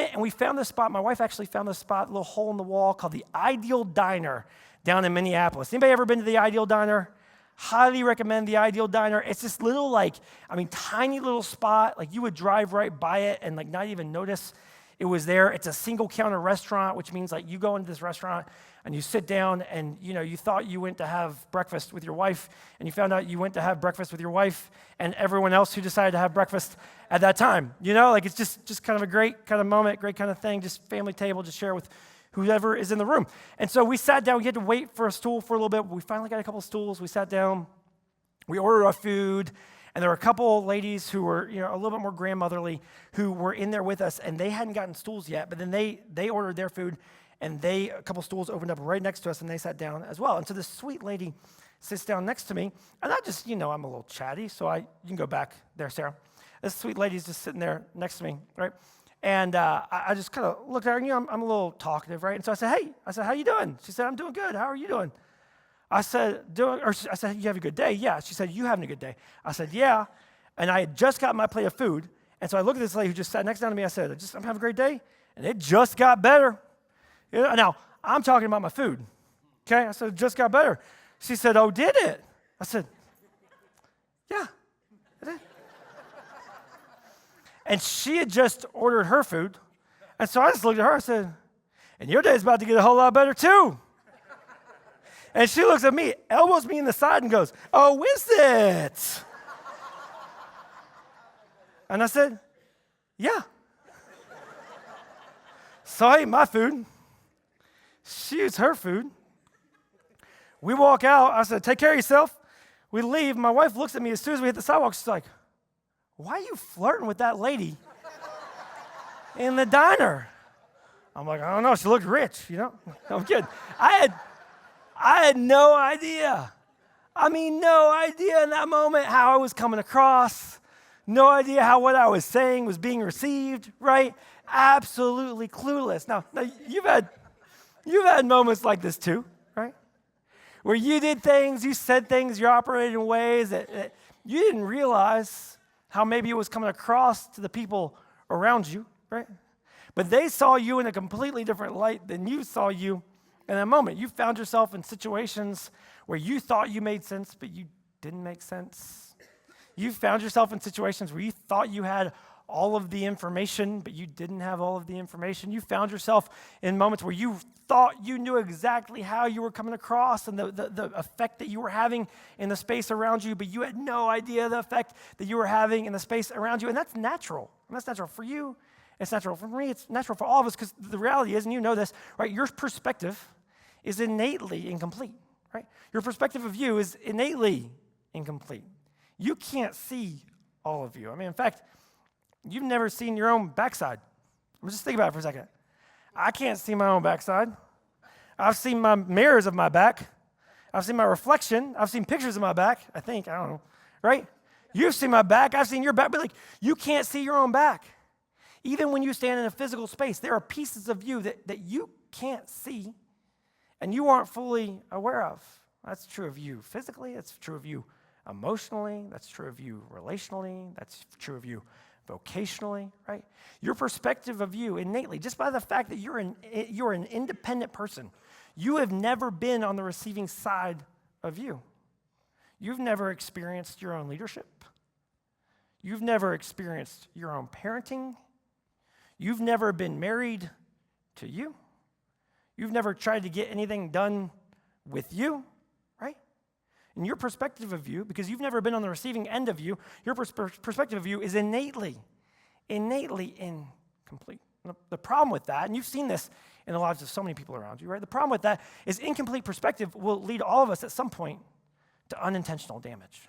went and we found this spot. My wife actually found this spot, a little hole in the wall called the Ideal Diner down in Minneapolis. Anybody ever been to the Ideal Diner? Highly recommend the Ideal Diner. It's this little, tiny little spot. Like, you would drive right by it and, not even notice it was there. It's a single counter restaurant, which means, you go into this restaurant and you sit down and, you thought you went to have breakfast with your wife, and you found out you went to have breakfast with your wife and everyone else who decided to have breakfast at that time. It's just kind of a great kind of moment, great kind of thing, just family table, just share with whoever is in the room. And so we sat down. We had to wait for a stool for a little bit. We finally got a couple of stools. We sat down. We ordered our food. And there were a couple of ladies who were, a little bit more grandmotherly, who were in there with us, and they hadn't gotten stools yet. But then they ordered their food, and a couple stools opened up right next to us, and they sat down as well. And so this sweet lady sits down next to me, and I just, I'm a little chatty, so you can go back there, Sarah. This sweet lady's just sitting there next to me, right? And I just kind of looked at her, and I'm a little talkative, right? And so I said, hey, how you doing? She said, I'm doing good. How are you doing? I said, you have a good day? Yeah. She said, you having a good day? I said, yeah. And I had just got my plate of food. And so I looked at this lady who just sat next down to me. I said, I'm having a great day. And it just got better. Now, I'm talking about my food. Okay? I said, it just got better. She said, oh, did it? I said, yeah, it did. And she had just ordered her food. And so I just looked at her and said, and your day's about to get a whole lot better too. And she looks at me, elbows me in the side and goes, oh, is it? And I said, yeah. So I ate my food. She eats her food. We walk out. I said, take care of yourself. We leave. My wife looks at me as soon as we hit the sidewalk. She's like, why are you flirting with that lady in the diner? I'm like, I don't know. She looked rich, I'm kidding. I had no idea. No idea in that moment how I was coming across. No idea how what I was saying was being received, right? Absolutely clueless. Now you've had moments like this too, right? Where you did things, you said things, you operated in ways that you didn't realize how maybe it was coming across to the people around you, right? But they saw you in a completely different light than you saw you in that moment. You found yourself in situations where you thought you made sense, but you didn't make sense. You found yourself in situations where you thought you had all of the information, but you didn't have all of the information. You found yourself in moments where you thought you knew exactly how you were coming across and the effect that you were having in the space around you, but you had no idea the effect that you were having in the space around you. And that's natural. And that's natural for you. It's natural for me. It's natural for all of us, because the reality is, and you know this, right? Your perspective is innately incomplete, right? Your perspective of you is innately incomplete. You can't see all of you. In fact, you've never seen your own backside. Just think about it for a second. I can't see my own backside. I've seen my mirrors of my back. I've seen my reflection. I've seen pictures of my back, I think. I don't know, right? You've seen my back. I've seen your back. But you can't see your own back. Even when you stand in a physical space, there are pieces of you that you can't see and you aren't fully aware of. That's true of you physically. That's true of you emotionally. That's true of you relationally. That's true of you vocationally, right? Your perspective of you innately, just by the fact that you're an independent person, you have never been on the receiving side of you. You've never experienced your own leadership. You've never experienced your own parenting. You've never been married to you. You've never tried to get anything done with you, right? And your perspective of you, because you've never been on the receiving end of you, your perspective of you is innately incomplete. The problem with that, and you've seen this in the lives of so many people around you, right? The problem with that is incomplete perspective will lead all of us at some point to unintentional damage.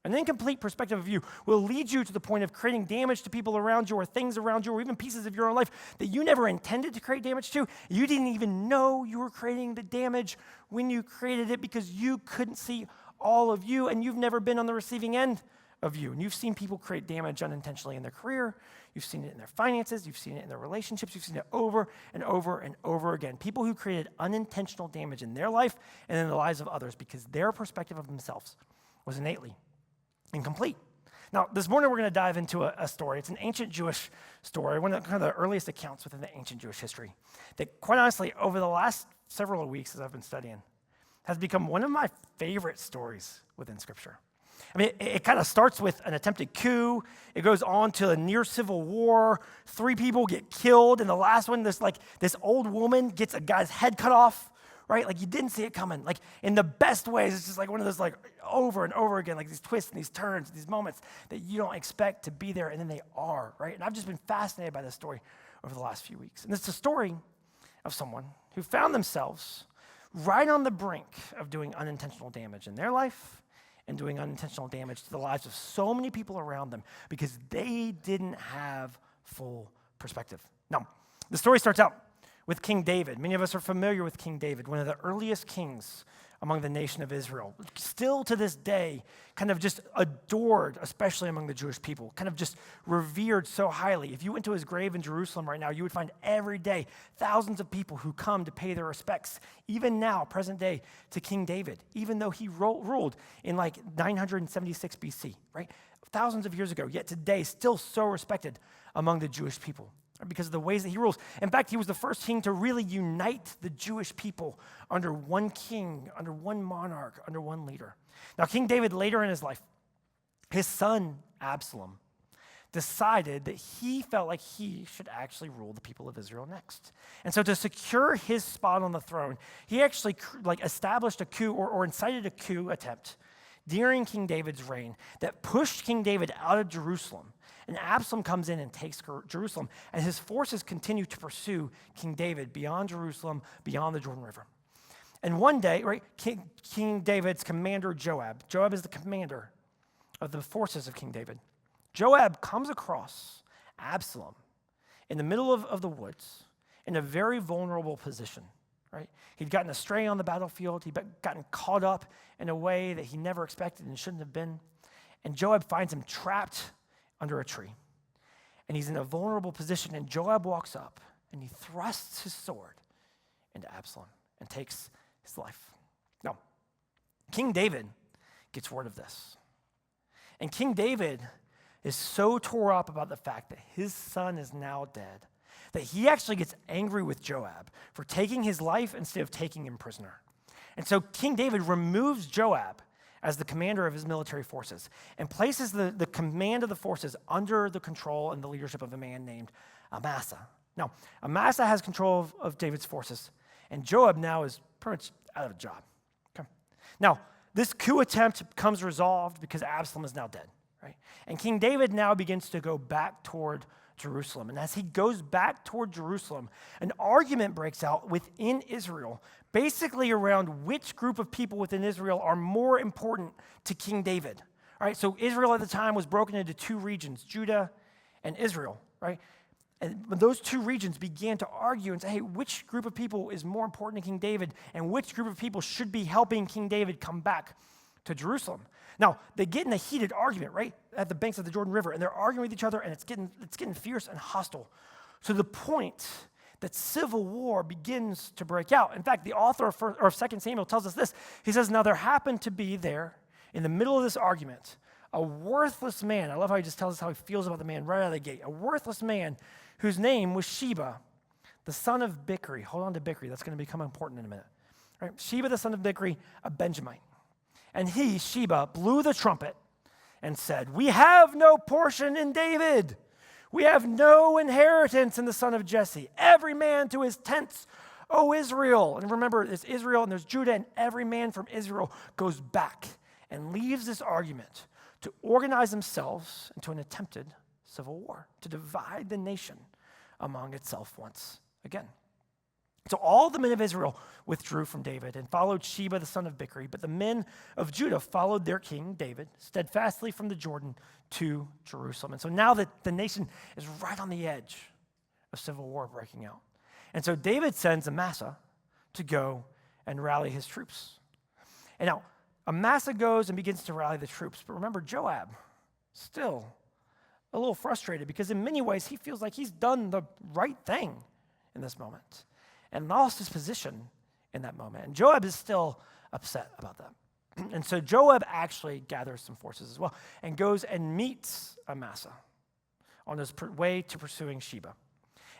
An incomplete perspective of you will lead you to the point of creating damage to people around you or things around you or even pieces of your own life that you never intended to create damage to. You didn't even know you were creating the damage when you created it because you couldn't see all of you, and you've never been on the receiving end of you. And you've seen people create damage unintentionally in their career. You've seen it in their finances. You've seen it in their relationships. You've seen it over and over and over again. People who created unintentional damage in their life and in the lives of others because their perspective of themselves was innately incomplete. Now, this morning we're going to dive into a story. It's an ancient Jewish story, one of the earliest accounts within the ancient Jewish history that, quite honestly, over the last several weeks as I've been studying, has become one of my favorite stories within Scripture. I mean, it kind of starts with an attempted coup. It goes on to a near civil war. 3 people get killed. And the last one, this old woman gets a guy's head cut off, right? Like, you didn't see it coming. Like, in the best ways, it's just like one of those, like, over and over again, like these twists and these turns, these moments that you don't expect to be there, and then they are, right? And I've just been fascinated by this story over the last few weeks. And it's the story of someone who found themselves right on the brink of doing unintentional damage in their life and doing unintentional damage to the lives of so many people around them because they didn't have full perspective. Now, the story starts out with King David. Many of us are familiar with King David, one of the earliest kings among the nation of Israel. Still to this day, kind of just adored, especially among the Jewish people, kind of just revered so highly. If you went to his grave in Jerusalem right now, you would find every day thousands of people who come to pay their respects, even now, present day, to King David, even though he ruled in like 976 BC, right? Thousands of years ago, yet today still so respected among the Jewish people, because of the ways that he rules. In fact, he was the first king to really unite the Jewish people under one king, under one monarch, under one leader. Now, King David, later in his life, his son, Absalom, decided that he felt like he should actually rule the people of Israel next. And so to secure his spot on the throne, he actually established a coup or incited a coup attempt during King David's reign that pushed King David out of Jerusalem. And Absalom comes in and takes Jerusalem, and his forces continue to pursue King David beyond Jerusalem, beyond the Jordan River. And one day, right, King David's commander, Joab is the commander of the forces of King David. Joab comes across Absalom in the middle of the woods in a very vulnerable position, right? He'd gotten astray on the battlefield. He'd gotten caught up in a way that he never expected and shouldn't have been. And Joab finds him trapped under a tree. And he's in a vulnerable position, and Joab walks up, and he thrusts his sword into Absalom and takes his life. Now, King David gets word of this. And King David is so tore up about the fact that his son is now dead that he actually gets angry with Joab for taking his life instead of taking him prisoner. And so King David removes Joab as the commander of his military forces and places the command of the forces under the control and the leadership of a man named Amasa. Now, Amasa has control of David's forces, and Joab now is pretty much out of a job. Okay. Now, this coup attempt becomes resolved because Absalom is now dead, right? And King David now begins to go back toward Jerusalem. And as he goes back toward Jerusalem, an argument breaks out within Israel, basically around which group of people within Israel are more important to King David. All right, so Israel at the time was broken into 2 regions, Judah and Israel, right? And those 2 regions began to argue and say, hey, which group of people is more important to King David, and which group of people should be helping King David come back to Jerusalem? Now, they get in a heated argument, right, at the banks of the Jordan River, and they're arguing with each other, and it's getting fierce and hostile to the point that civil war begins to break out. In fact, the author of 2 Samuel tells us this. He says, now there happened to be there, in the middle of this argument, a worthless man. I love how he just tells us how he feels about the man right out of the gate. A worthless man whose name was Sheba, the son of Bichri. Hold on to Bichri. That's going to become important in a minute. Right? Sheba, the son of Bichri, a Benjamite. And he, Sheba, blew the trumpet and said, we have no portion in David. We have no inheritance in the son of Jesse. Every man to his tents, O Israel. And remember, there's Israel and there's Judah, and every man from Israel goes back and leaves this argument to organize themselves into an attempted civil war, to divide the nation among itself once again. So all the men of Israel withdrew from David and followed Sheba, the son of Bichri, but the men of Judah followed their king, David, steadfastly from the Jordan to Jerusalem. And so now that the nation is right on the edge of civil war breaking out. And so David sends Amasa to go and rally his troops. And now Amasa goes and begins to rally the troops. But remember, Joab, still a little frustrated because in many ways he feels like he's done the right thing in this moment and lost his position in that moment. And Joab is still upset about that. And so Joab actually gathers some forces as well and goes and meets Amasa on his way to pursuing Sheba.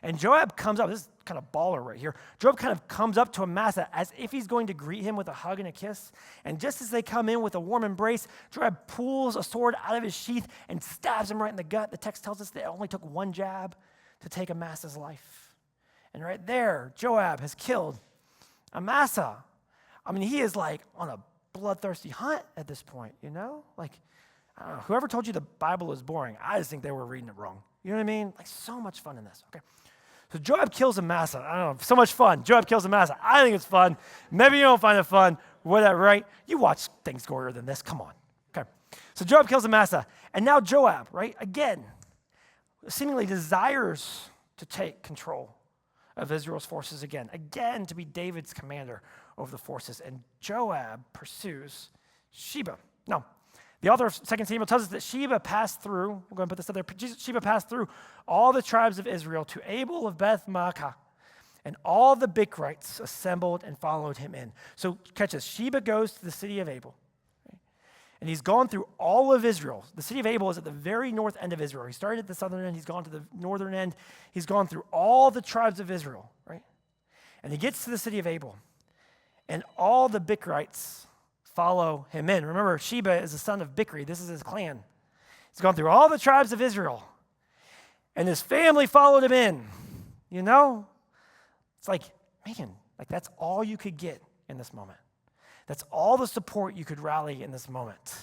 And Joab comes up, this is kind of baller right here. Joab kind of comes up to Amasa as if he's going to greet him with a hug and a kiss. And just as they come in with a warm embrace, Joab pulls a sword out of his sheath and stabs him right in the gut. The text tells us that it only took one jab to take Amasa's life. And right there, Joab has killed Amasa. I mean, he is like on a bloodthirsty hunt at this point, you know? Like, I don't know, whoever told you the Bible is boring, I just think they were reading it wrong. You know what I mean? Like, so much fun in this, okay? So Joab kills Amasa. I don't know, so much fun. Joab kills Amasa. I think it's fun. Maybe you don't find it fun, whatever, right? You watch things gorier than this. Come on. Okay. So Joab kills Amasa. And now Joab, right, again, seemingly desires to take control of Israel's forces again to be David's commander over the forces. And Joab pursues Sheba. Now, the author of 2 Samuel tells us that Sheba passed through, we're going to put this up there, Sheba passed through all the tribes of Israel to Abel of Beth Maacah, and all the Bichrites assembled and followed him in. So catch this, Sheba goes to the city of Abel, right? And he's gone through all of Israel. The city of Abel is at the very north end of Israel. He started at the southern end, he's gone to the northern end, he's gone through all the tribes of Israel, right? And he gets to the city of Abel, and all the Bichrites follow him in. Remember, Sheba is the son of Bichri. This is his clan. He's gone through all the tribes of Israel, and his family followed him in. You know? It's like, man, like that's all you could get in this moment. That's all the support you could rally in this moment.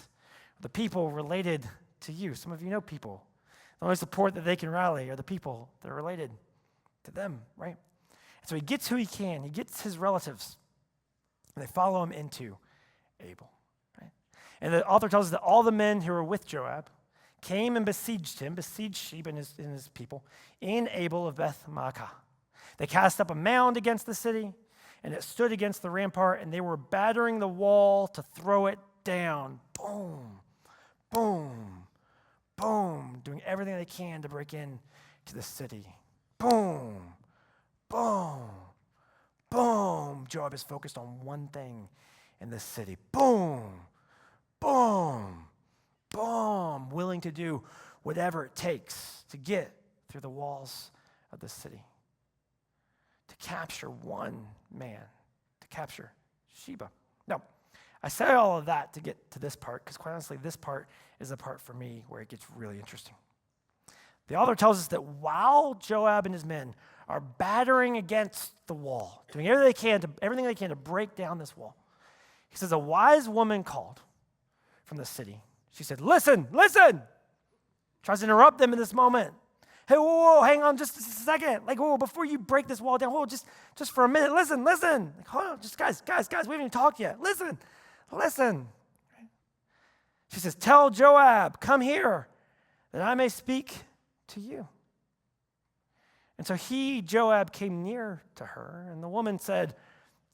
The people related to you. Some of you know people. The only support that they can rally are the people that are related to them, right? And so he gets who he can. He gets his relatives, and they follow him into Abel. Right? And the author tells us that all the men who were with Joab came and besieged Sheba and his people in Abel of Beth Maacah. They cast up a mound against the city, and it stood against the rampart, and they were battering the wall to throw it down. Boom, boom, boom, doing everything they can to break in to the city. Boom, boom, boom. Joab is focused on one thing in this city. Boom, boom, boom, willing to do whatever it takes to get through the walls of the city, to capture one man, to capture Sheba. Now, I say all of that to get to this part, because quite honestly, this part is the part for me where it gets really interesting. The author tells us that while Joab and his men are battering against the wall, doing everything they can to break down this wall, he says, a wise woman called from the city. She said, listen. Tries to interrupt them in this moment. Hey, whoa, hang on just a second. Like, whoa, before you break this wall down, whoa, just for a minute, listen. Like, hold on, just guys, we haven't even talked yet. Listen. She says, tell Joab, come here, that I may speak to you. And so Joab, came near to her, and the woman said,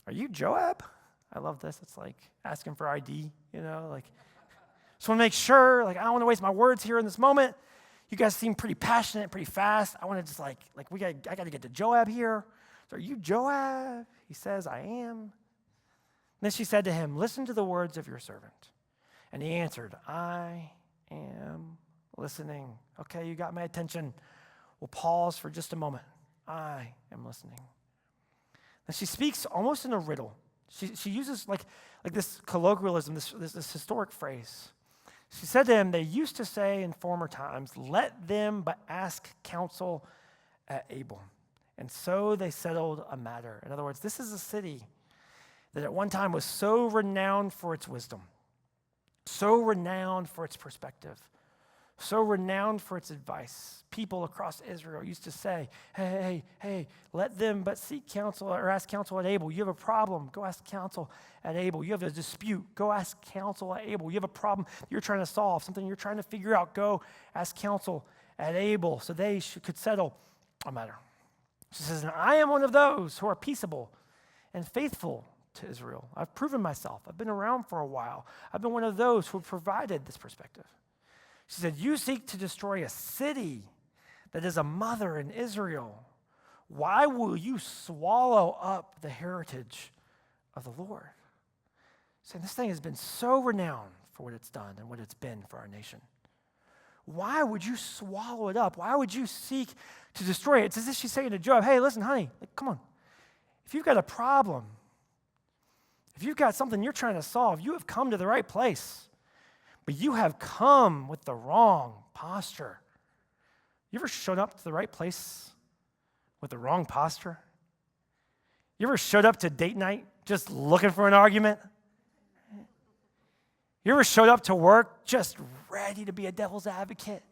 are you Joab? I love this. It's like asking for ID, you know, like, just want to make sure, like, I don't want to waste my words here in this moment. You guys seem pretty passionate, pretty fast. I want to just I got to get to Joab here. So are you Joab? He says, I am. And then she said to him, listen to the words of your servant. And he answered, I am listening. Okay, you got my attention. We'll pause for just a moment. I am listening. And she speaks almost in a riddle. She uses like this colloquialism, this historic phrase. She said to him, they used to say in former times, let them but ask counsel at Abel. And so they settled a matter. In other words, this is a city that at one time was so renowned for its wisdom, so renowned for its perspective, so renowned for its advice. People across Israel used to say, hey, let them but seek counsel or ask counsel at Abel. You have a problem, go ask counsel at Abel. You have a dispute, go ask counsel at Abel. You have a problem you're trying to solve, something you're trying to figure out, go ask counsel at Abel so they could settle a matter. She says, and I am one of those who are peaceable and faithful to Israel. I've proven myself. I've been around for a while. I've been one of those who have provided this perspective. She said, you seek to destroy a city that is a mother in Israel. Why will you swallow up the heritage of the Lord? saying this thing has been so renowned for what it's done and what it's been for our nation. Why would you swallow it up? Why would you seek to destroy it? It's as if she's saying to Joab, hey, listen, honey, come on. If you've got a problem, if you've got something you're trying to solve, you have come to the right place. But you have come with the wrong posture. You ever showed up to the right place with the wrong posture? You ever showed up to date night just looking for an argument? You ever showed up to work just ready to be a devil's advocate?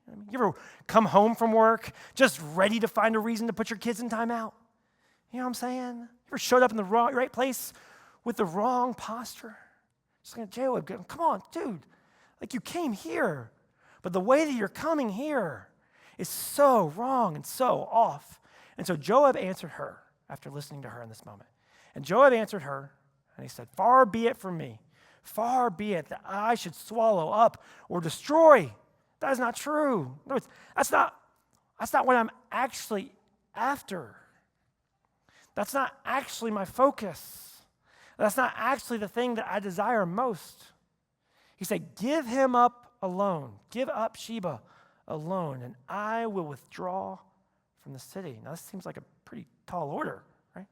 You ever come home from work just ready to find a reason to put your kids in timeout? You know what I'm saying? You ever showed up in the right place with the wrong posture? Just like Joab, come on, dude. Like you came here, but the way that you're coming here is so wrong and so off. And so Joab answered her after listening to her in this moment. And Joab answered her, and he said, far be it from me. Far be it that I should swallow up or destroy. That is not true. No, that's not what I'm actually after. That's not actually my focus. That's not actually the thing that I desire most. He said, give him up alone. Give up Sheba alone, and I will withdraw from the city. Now, this seems like a pretty tall order, right?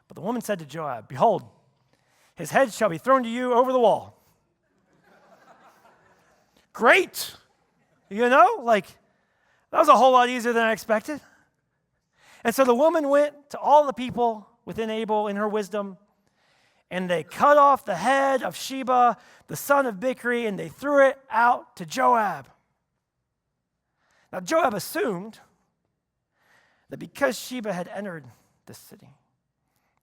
But the woman said to Joab, behold, his head shall be thrown to you over the wall. Great. You know, like, that was a whole lot easier than I expected. And so the woman went to all the people within Abel in her wisdom, and they cut off the head of Sheba, the son of Bichri, and they threw it out to Joab. Now, Joab assumed that because Sheba had entered this city,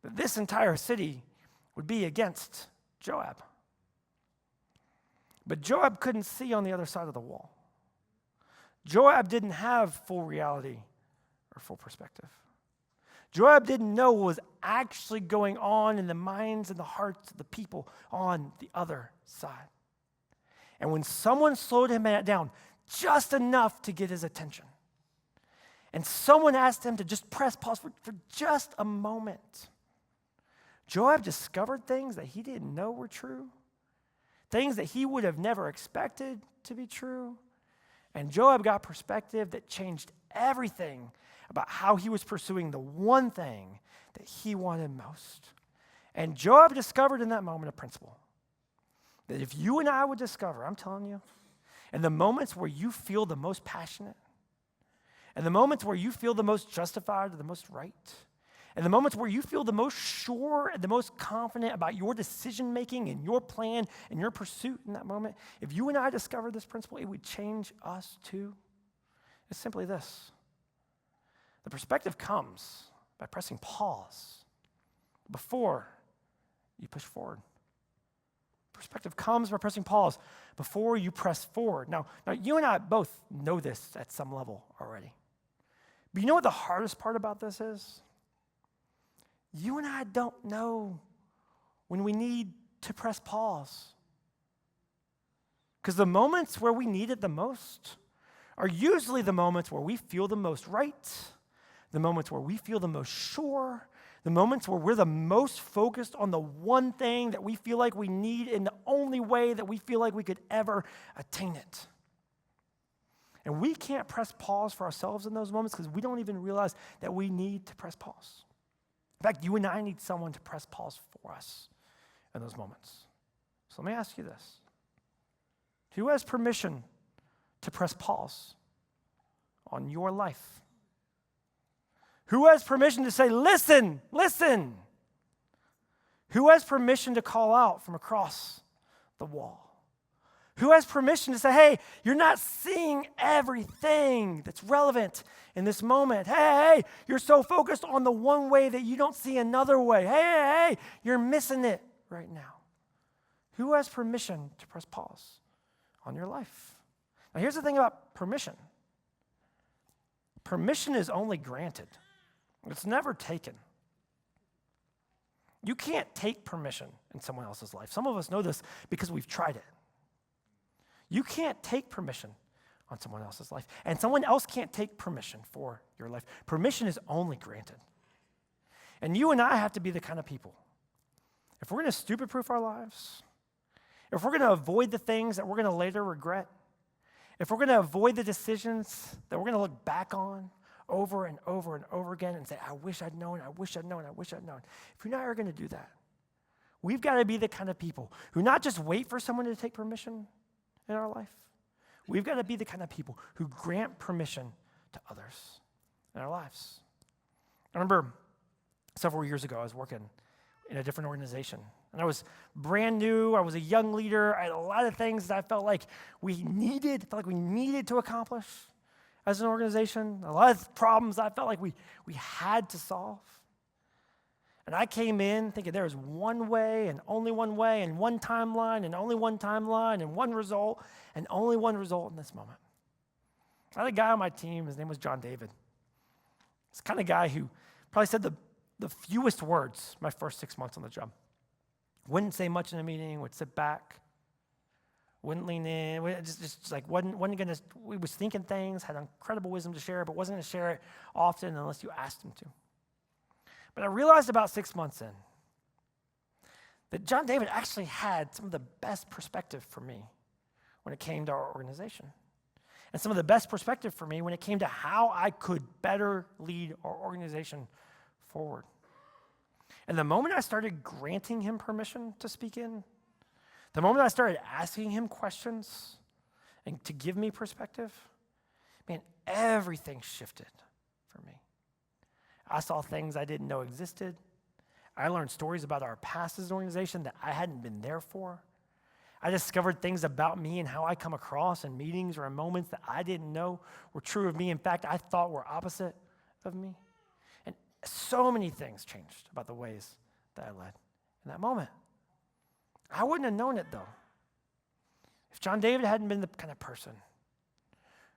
that this entire city would be against Joab. But Joab couldn't see on the other side of the wall. Joab didn't have full reality or full perspective. Joab didn't know what was actually going on in the minds and the hearts of the people on the other side. And when someone slowed him down just enough to get his attention, and someone asked him to just press pause for just a moment, Joab discovered things that he didn't know were true, things that he would have never expected to be true. And Joab got perspective that changed everything about how he was pursuing the one thing that he wanted most. And Joab discovered in that moment a principle that if you and I would discover, I'm telling you, in the moments where you feel the most passionate, and the moments where you feel the most justified or the most right, and the moments where you feel the most sure and the most confident about your decision-making and your plan and your pursuit in that moment, if you and I discovered this principle, it would change us too. It's simply this. The perspective comes by pressing pause before you push forward. Perspective comes by pressing pause before you press forward. Now, you and I both know this at some level already. But you know what the hardest part about this is? You and I don't know when we need to press pause. Because the moments where we need it the most are usually the moments where we feel the most right, the moments where we feel the most sure, the moments where we're the most focused on the one thing that we feel like we need in the only way that we feel like we could ever attain it. And we can't press pause for ourselves in those moments because we don't even realize that we need to press pause. In fact, you and I need someone to press pause for us in those moments. So let me ask you this. Who has permission to press pause on your life? Who has permission to say, listen, listen? Who has permission to call out from across the wall? Who has permission to say, hey, you're not seeing everything that's relevant in this moment. Hey, you're so focused on the one way that you don't see another way. Hey, you're missing it right now. Who has permission to press pause on your life? Now, here's the thing about permission. Permission is only granted. It's never taken. You can't take permission in someone else's life. Some of us know this because we've tried it. You can't take permission on someone else's life, and someone else can't take permission for your life. Permission is only granted. And you and I have to be the kind of people if we're going to stupid-proof our lives, if we're going to avoid the things that we're going to later regret, if we're going to avoid the decisions that we're going to look back on over and over and over again and say, I wish I'd known, I wish I'd known, I wish I'd known. If you're not ever going to do that, we've got to be the kind of people who not just wait for someone to take permission in our life. We've got to be the kind of people who grant permission to others in our lives. I remember several years ago, I was working in a different organization. And I was brand new. I was a young leader. I had a lot of things that I felt like we needed to accomplish as an organization. A lot of problems I felt like we had to solve. And I came in thinking there was one way and one timeline and only one timeline and one result and only one result in this moment. I had a guy on my team, his name was John David. He's the kind of guy who probably said the fewest words my first 6 months on the job. Wouldn't say much in a meeting, would sit back, wouldn't lean in, just like wasn't gonna, we was thinking things, had incredible wisdom to share, but wasn't gonna share it often unless you asked him to. But I realized about 6 months in that John David actually had some of the best perspective for me when it came to our organization. And some of the best perspective for me when it came to how I could better lead our organization forward. And the moment I started granting him permission to speak in, the moment I started asking him questions and to give me perspective, man, everything shifted for me. I saw things I didn't know existed. I learned stories about our past as an organization that I hadn't been there for. I discovered things about me and how I come across in meetings or in moments that I didn't know were true of me. In fact, I thought were opposite of me. And so many things changed about the ways that I led in that moment. I wouldn't have known it, though, if John David hadn't been the kind of person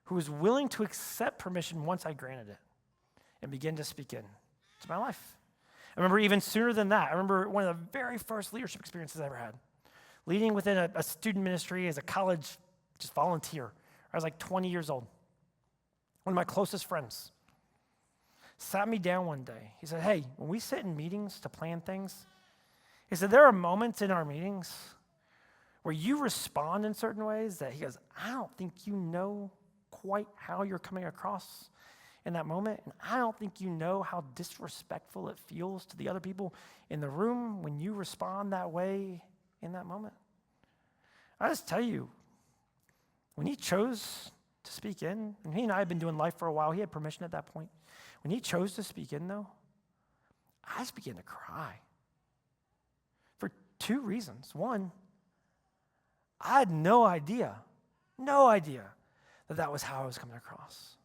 who was willing to accept permission once I granted it and begin to speak in to my life. I remember even sooner than that, I remember one of the very first leadership experiences I ever had, leading within a student ministry as a college just volunteer. I was like 20 years old. One of my closest friends sat me down one day. He said, hey, when we sit in meetings to plan things, he said, there are moments in our meetings where you respond in certain ways that he goes, I don't think you know quite how you're coming across in that moment. And I don't think you know how disrespectful it feels to the other people in the room when you respond that way in that moment. I just tell you, when he chose to speak in, and he and I had been doing life for a while, he had permission at that point. When he chose to speak in, though, I just began to cry for two reasons. One, I had no idea that was how I was coming across.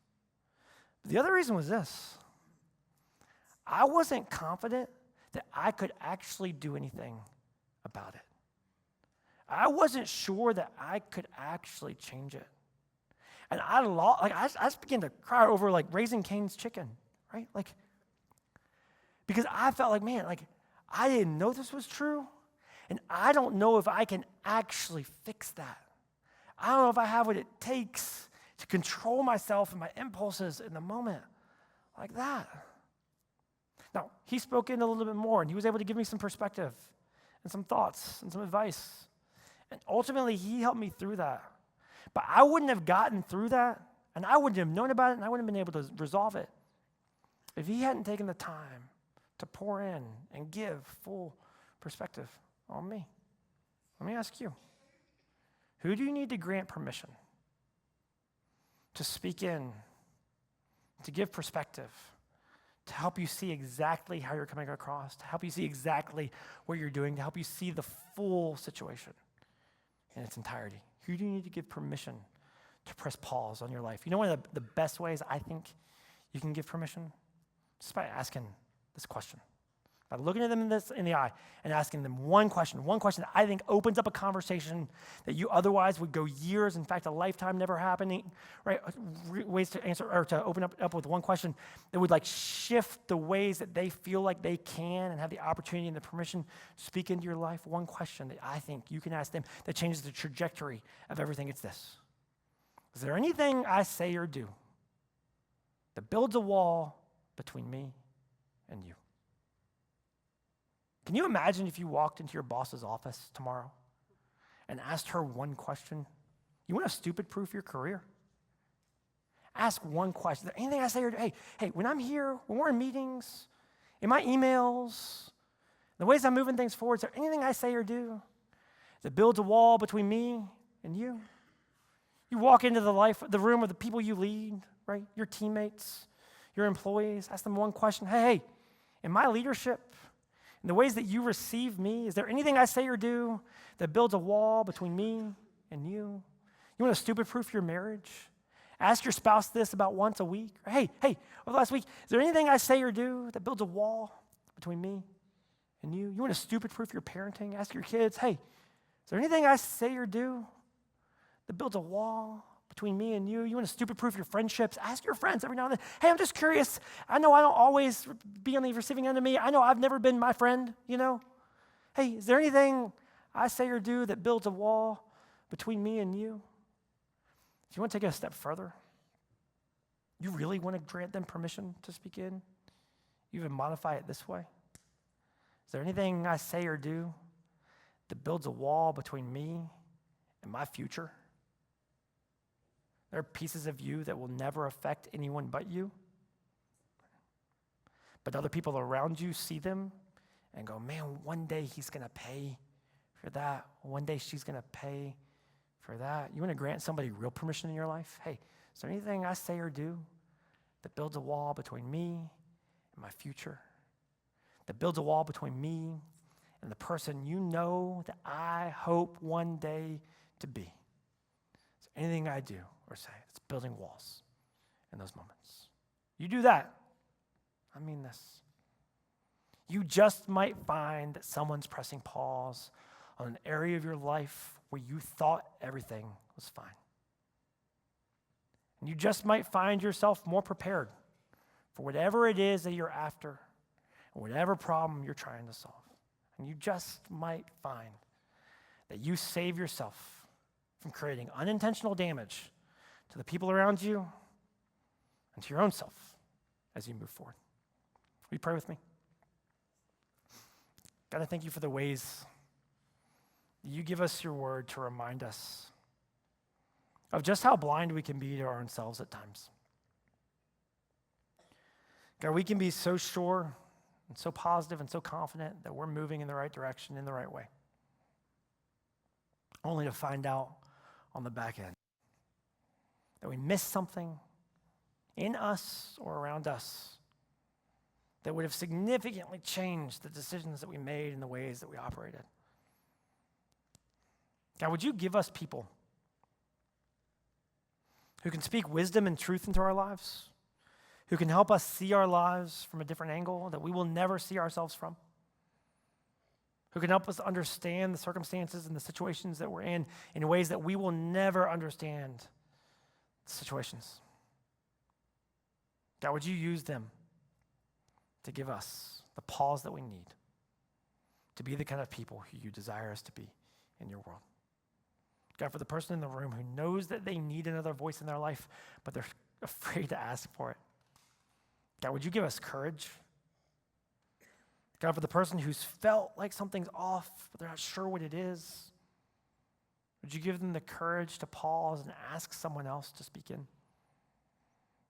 But the other reason was this. I wasn't confident that I could actually do anything about it. I wasn't sure that I could actually change it. And I just began to cry over like Raising Cane's chicken, right? Because I felt like, man, I didn't know this was true, and I don't know if I can actually fix that. I don't know if I have what it takes to control myself and my impulses in the moment like that. Now, he spoke in a little bit more, and he was able to give me some perspective and some thoughts and some advice. And ultimately, he helped me through that. But I wouldn't have gotten through that, and I wouldn't have known about it, and I wouldn't have been able to resolve it if he hadn't taken the time to pour in and give full perspective on me. Let me ask you, who do you need to grant permission to speak in, to give perspective, to help you see exactly how you're coming across, to help you see exactly what you're doing, to help you see the full situation in its entirety? Who do you need to give permission to press pause on your life? You know one of the best ways I think you can give permission? Just by asking this question. By looking at them in the eye and asking them one question that I think opens up a conversation that you otherwise would go years, in fact, a lifetime never happening, right? Ways to answer or to open up with one question that would shift the ways that they feel like they can and have the opportunity and the permission to speak into your life. One question that I think you can ask them that changes the trajectory of everything. It's this. Is there anything I say or do that builds a wall between me and you? Can you imagine if you walked into your boss's office tomorrow and asked her one question? You want to stupid-proof your career? Ask one question. Is there anything I say or do? Hey, when I'm here, when we're in meetings, in my emails, the ways I'm moving things forward, is there anything I say or do that builds a wall between me and you? You walk into the room of the people you lead, right? Your teammates, your employees, ask them one question. Hey, in my leadership, in the ways that you receive me, is there anything I say or do that builds a wall between me and you? You want to stupid-proof your marriage? Ask your spouse this about once a week. Hey, over the last week, is there anything I say or do that builds a wall between me and you? You want to stupid-proof your parenting? Ask your kids, hey, is there anything I say or do that builds a wall between me and you? You want to stupid-proof your friendships? Ask your friends every now and then, hey, I'm just curious. I know I don't always be on the receiving end of me. I know I've never been my friend, Hey, is there anything I say or do that builds a wall between me and you? If you want to take it a step further, you really want to grant them permission to speak in? You even modify it this way? Is there anything I say or do that builds a wall between me and my future? There are pieces of you that will never affect anyone but you. But other people around you see them and go, man, one day he's going to pay for that. One day she's going to pay for that. You want to grant somebody real permission in your life? Hey, is there anything I say or do that builds a wall between me and my future? That builds a wall between me and the person you know that I hope one day to be? Is there anything I do or say that's building walls in those moments? You do that. I mean this. You just might find that someone's pressing pause on an area of your life where you thought everything was fine. And you just might find yourself more prepared for whatever it is that you're after, or whatever problem you're trying to solve. And you just might find that you save yourself from creating unintentional damage to the people around you and to your own self as you move forward. Will you pray with me? God, I thank you for the ways you give us your word to remind us of just how blind we can be to our own selves at times. God, we can be so sure and so positive and so confident that we're moving in the right direction, in the right way, only to find out on the back end that we missed something in us or around us that would have significantly changed the decisions that we made and the ways that we operated. God, would you give us people who can speak wisdom and truth into our lives, who can help us see our lives from a different angle that we will never see ourselves from, who can help us understand the circumstances and the situations that we're in ways that we will never understand the situations. God, would you use them to give us the pause that we need to be the kind of people who you desire us to be in your world? God, for the person in the room who knows that they need another voice in their life, but they're afraid to ask for it, God, would you give us courage? God, for the person who's felt like something's off, but they're not sure what it is, would you give them the courage to pause and ask someone else to speak in?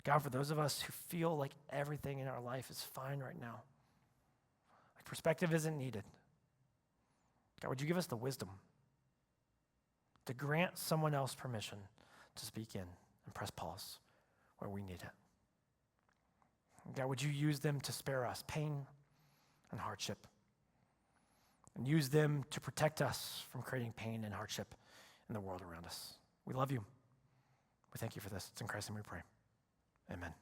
God, for those of us who feel like everything in our life is fine right now, like perspective isn't needed, God, would you give us the wisdom to grant someone else permission to speak in and press pause where we need it? God, would you use them to spare us pain and hardship, and use them to protect us from creating pain and hardship in the world around us? We love you. We thank you for this. It's in Christ's name we pray. Amen.